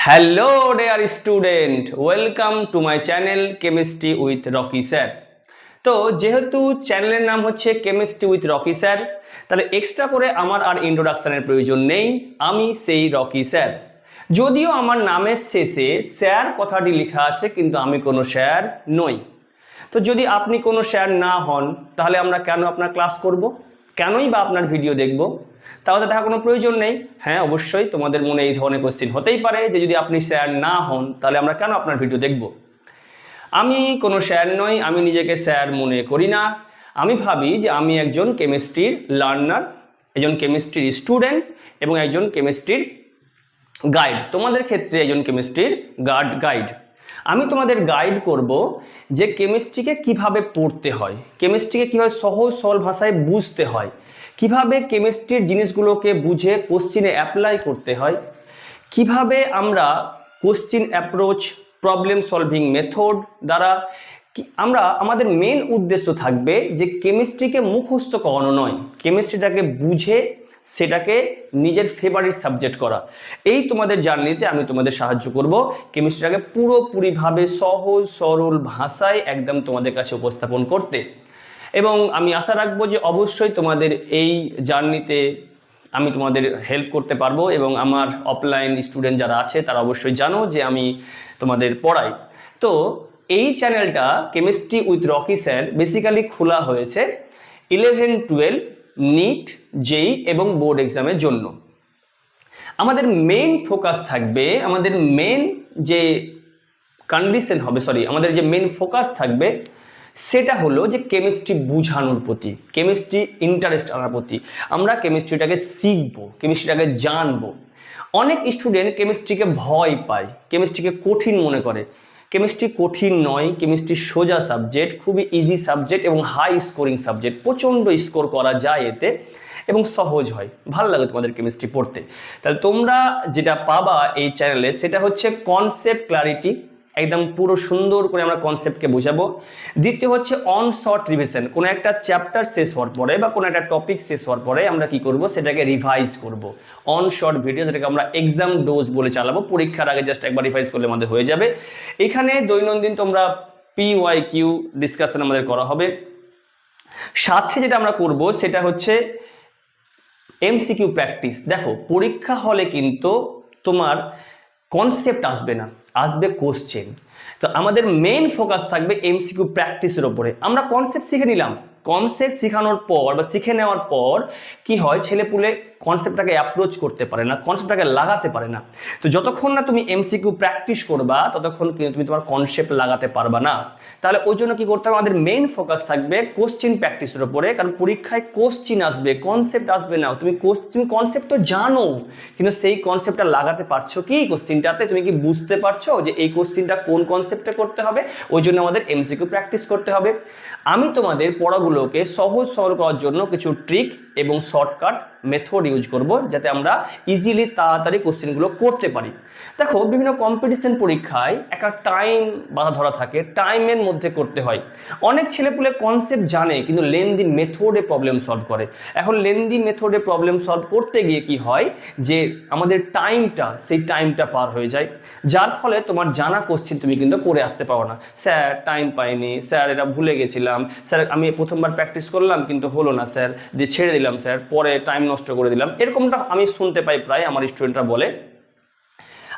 Hello dear student, welcome to my channel chemistry with Rocky sir. তো যেহেতু চ্যানেলের নাম হচ্ছে কেমিস্ট্রি উইথ রকি স্যার, তাহলে এক্সট্রা করে আমার আর ইন্ট্রোডাকশনের প্রয়োজন নেই। আমি সেই রকি স্যার। যদিও আমার নামের শেষে স্যার কথাটি লেখা আছে, কিন্তু আমি কোনো স্যার নই। তো যদি আপনি কোনো স্যার না হন, তাহলে আমরা কেন আপনার ক্লাস করব, কেনই বা আপনার ভিডিও দেখব? তাহলে দেখা কোনো প্রয়োজন নেই। হ্যাঁ, অবশ্যই তোমাদের মনে এই ধরনের কোশ্চেন হতেই পারে যে যদি আপনি স্যার না হন তাহলে আমরা কেন আপনার ভিডিও দেখব। আমি কোনো স্যার নই, আমি নিজেকে স্যার মনে করি না। আমি ভাবি যে আমি একজন কেমিস্ট্রির লার্নার, একজন কেমিস্ট্রির স্টুডেন্ট এবং একজন কেমিস্ট্রির গাইড। তোমাদের ক্ষেত্রে একজন কেমিস্ট্রির গাইড। আমি তোমাদের গাইড করব যে কেমিস্ট্রিকে কিভাবে পড়তে হয়, কেমিস্ট্রিকে কিভাবে সহজ সরল ভাষায় বুঝতে হয়, কিভাবে কেমিস্ট্রির জিনিসগুলোকে বুঝে কোশ্চিনে অ্যাপ্লাই করতে হয়, কিভাবে আমরা question approach, problem solving method দ্বারা আমরা আমাদের মেন উদ্দেশ্য থাকবে যে কেমিস্ট্রিকে মুখস্থ করানো নয়, কেমিস্ট্রিটাকে বুঝে সেটাকে নিজের ফেভারিট সাবজেক্ট করা। এই তোমাদের জার্নিতে আমি তোমাদের সাহায্য করব কেমিস্ট্রিটাকে পুরোপুরিভাবে সহজ সরল ভাষায় একদম তোমাদের কাছে উপস্থাপন করতে। এবং আমি আশা রাখবো যে অবশ্যই তোমাদের এই জার্নিতে আমি তোমাদের হেল্প করতে পারবো। এবং আমার অফলাইন স্টুডেন্ট যারা আছে তারা অবশ্যই জানো যে আমি তোমাদের পড়াই। তো এই চ্যানেলটা chemistry with Rocky sir basically খোলা হয়েছে 11-12 নিট, জেই এবং বোর্ড এক্সামের জন্য। আমাদের মেন ফোকাস থাকবে, আমাদের মেন যে কন্ডিশন হবে, আমাদের যে মেন ফোকাস থাকবে সেটা হলো যে কেমিস্ট্রি বুঝানোর প্রতি, কেমিস্ট্রি ইন্টারেস্ট আনার প্রতি। আমরা কেমিস্ট্রিটাকে শিখবো, কেমিস্ট্রিটাকে জানবো। অনেক স্টুডেন্ট কেমিস্ট্রিকে ভয় পায়, কেমিস্ট্রিকে কঠিন মনে করে। কেমিস্ট্রি কঠিন নয়, কেমিস্ট্রি সোজা সাবজেক্ট, খুবই ইজি সাবজেক্ট এবং হাই স্কোরিং সাবজেক্ট। প্রচণ্ড স্কোর করা যায় এতে এবং সহজ হয়, ভালো লাগে তোমাদের কেমিস্ট্রি পড়তে। তাহলে তোমরা যেটা পাবা এই চ্যানেলে সেটা হচ্ছে কনসেপ্ট ক্লারিটি, একদম পুরো সুন্দর করে আমরা কনসেপ্টকে বোঝাবো। দ্বিতীয় হচ্ছে অন শর্ট রিভিশন, কোনো একটা চ্যাপ্টার শেষ হওয়ার পরে বা কোনো একটা টপিক শেষ হওয়ার পরে আমরা কি করব, সেটাকে রিভাইজ করব। অন শর্ট ভিডিও, যেটাকে আমরা এক্সাম ডোজ বলে চালাবো, পরীক্ষার আগে জাস্ট একবার রিভাইজ করলে আমাদের হয়ে যাবে। এখানে দৈনন্দিন তোমরা PYQ ডিসকাশন আমাদের করা হবে। সাথে যেটা আমরা করব সেটা হচ্ছে MCQ প্র্যাকটিস। দেখো, পরীক্ষা হলে কিন্তু তোমার কনসেপ্ট আসবে না, আসবে কোশ্চেন। তো আমাদের মেন ফোকাস থাকবে MCQ প্র্যাকটিসের ওপরে। আমরা কনসেপ্ট শিখে নিলাম, কনসেপ্ট শেখানোর পর বা শিখে নেওয়ার পর কি হয়, ছেলেপুলে কনসেপ্টটাকে অ্যাপ্রোচ করতে পারে না, কনসেপ্টটাকে লাগাতে পারে না। তো যতক্ষণ না তুমি MCQ প্র্যাকটিস করবা ততক্ষণ কিন্তু তুমি তোমার কনসেপ্ট লাগাতে পারবা না। তাহলে ওই জন্য কি করতে হবে, আমাদের মেইন ফোকাস থাকবে কোশ্চিন প্র্যাকটিসের উপরে। কারণ পরীক্ষায় কোশ্চিন আসবে, কনসেপ্ট আসবে না। তুমি কনসেপ্ট তো জানো, কিন্তু সেই কনসেপ্টটা লাগাতে পারছো কি কোশ্চিনটাতে? তুমি কি বুঝতে পারছো যে এই কোশ্চিনটা কোন কনসেপ্টে করতে হবে? ওই জন্য আমাদের MCQ প্র্যাকটিস করতে হবে। আমি তোমাদের পড়াগুলোকে সহজ সরল করার জন্য কিছু ট্রিক এবং শর্টকাট মেথড ইউজ করব, যাতে আমরা ইজিলি তাড়াতাড়ি কোশ্চেনগুলো করতে পারি। দেখো, বিভিন্ন কম্পিটিশন পরীক্ষায় একটা টাইম বাধা ধরা থাকে, টাইমের মধ্যে করতে হয়। অনেক ছেলেপুলে কনসেপ্ট জানে কিন্তু লেন্দি মেথডে প্রবলেম সলভ করে। এখন লেন্দি মেথডে প্রবলেম সলভ করতে গিয়ে কি হয় যে আমাদের সেই টাইমটা পার হয়ে যায়, যার ফলে তোমার জানা কোশ্চেন তুমি কিন্তু করে আসতে পারো না। স্যার টাইম পাইনি, স্যার এটা ভুলে গেছিলাম, স্যার আমি প্রথমবার প্র্যাকটিস করলাম কিন্তু হলো না স্যার, দিয়ে ছেড়ে দিলাম স্যার, পরে টাইম নষ্ট করে দিলাম। এরকমটা আমি শুনতে পাই প্রায়, আমার স্টুডেন্টরা বলে।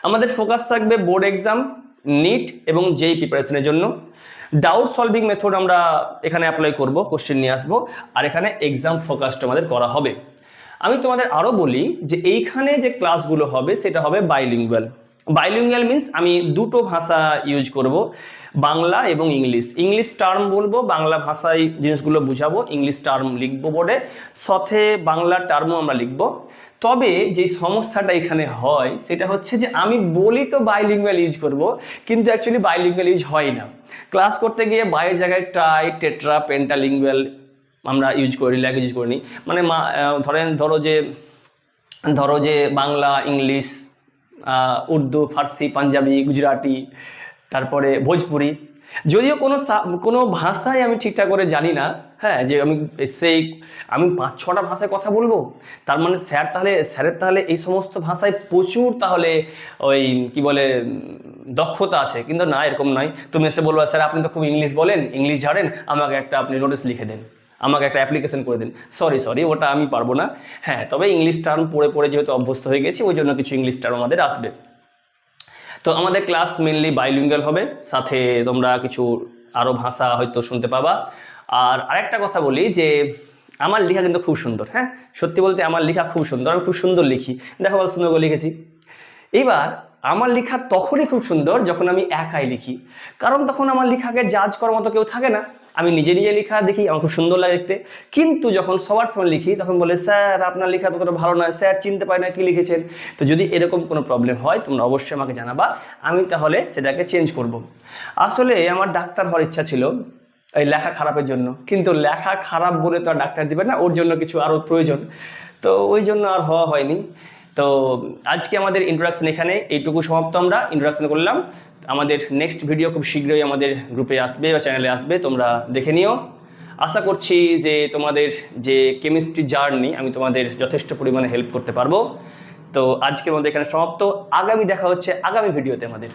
আমাদের ফোকাস থাকবে বোর্ড এক্সাম, নিট এবং জেই প্রিপারেশনের জন্য। ডাউট সলভিং মেথড আমরা এখানে অ্যাপ্লাই করব, কোশ্চেন নিয়ে আসবো, আর এখানে এক্সাম ফোকাসটা আমাদের করা হবে। আমি তোমাদের আরও বলি যে এইখানে যে ক্লাসগুলো হবে সেটা হবে বাইলিঙ্গুয়াল। বাইলিঙ্গুয়াল মিন্স আমি দুটো ভাষা ইউজ করব, বাংলা এবং ইংলিশ। ইংলিশ টার্ম বলবো, বাংলা ভাষায় জিনিসগুলো বুঝাবো, ইংলিশ টার্ম লিখবো বোর্ডে, সাথে বাংলা টার্মও আমরা লিখবো। তবে যে সমস্যাটা এখানে হয় সেটা হচ্ছে যে আমি বলি তো বাইলিঙ্গুয়াল ইউজ করব, কিন্তু অ্যাকচুয়ালি বাইলিঙ্গুয়াল ইউজ হয় না। ক্লাস করতে গিয়ে বাইরের জায়গায় ট্রাই, টেট্রা, পেন্টালিঙ্গুয়াল আমরা ইউজ করি, ল্যাঙ্গুয়েজ ইউজ করিনি। মানে ধরো যে বাংলা, ইংলিশ, উর্দু, ফার্সি, পাঞ্জাবি, গুজরাটি, তারপরে ভোজপুরি। যদিও কোনো ভাষায় আমি ঠিকঠাক করে জানি না, হ্যাঁ, যে আমি 5-6টা ভাষায় কথা বলবো, তার মানে স্যারের তাহলে এই সমস্ত ভাষায় প্রচুর তাহলে ওই কি বলে দক্ষতা আছে। কিন্তু না, এরকম নয়। তুমি এসে বলবো স্যার আপনি তো খুব ইংলিশ বলেন, ইংলিশ ঝাড়েন, আমাকে একটা আপনি নোটিস লিখে দেন, আমাকে একটা অ্যাপ্লিকেশন করে দিন। সরি ওটা আমি পারবো না। হ্যাঁ, তবে ইংলিশ টার্ম পড়ে যেহেতু অভ্যস্ত হয়ে গেছি, ওই জন্য কিছু ইংলিশ টার্ম আমাদের আসবে। তো আমাদের ক্লাস মেনলি বাইলিঙ্গুয়াল হবে, সাথে তোমরা কিছু আরও ভাষা হয়তো শুনতে পাবা। আর আরেকটা কথা বলি যে আমার লেখা কিন্তু খুব সুন্দর। হ্যাঁ, সত্যি বলতে আমার লেখা খুব সুন্দর, আমি খুব সুন্দর লিখি। দেখো কত সুন্দর করে লিখেছি। এইবার আমার লেখা তখনই খুব সুন্দর যখন আমি একাই লিখি, কারণ তখন আমার লেখাকে জাজ করার মতো কেউ থাকে না। আমি নিজে লেখা দেখি, আমার খুব সুন্দর লাগে দেখতে। কিন্তু যখন সবার সামনে লিখি তখন বলে স্যার আপনার লেখা ততটা ভালো নয়, স্যার চিনতে পারি না কি লিখেছেন। তো যদি এরকম কোনো প্রবলেম হয় তোমরা অবশ্যই আমাকে জানাবা, আমি তাহলে সেটাকে চেঞ্জ করব। আসলে আমার ডাক্তার হওয়ার ইচ্ছা ছিল এই লেখা খারাপের জন্য, কিন্তু লেখা খারাপ বলে তো আর ডাক্তার দিবে না, ওর জন্য কিছু আরও প্রয়োজন, তো ওই জন্য আর হওয়া হয়নি। তো আজকে আমাদের ইন্ট্রোডাকশন এখানে এইটুকু সমাপ্ত। আমরা ইন্ট্রোডাকশন করলাম, আমাদের নেক্সট ভিডিও খুব শীঘ্রই আমাদের গ্রুপে আসবে বা চ্যানেলে আসবে, তোমরা দেখে নিও। আশা করছি যে তোমাদের যে কেমিস্ট্রি জার্নি আমি তোমাদের যথেষ্ট পরিমাণে হেল্প করতে পারবো। তো আজকের মধ্যে এখানে সমাপ্ত। আগামী দেখা হচ্ছে আগামী ভিডিওতে আমাদের।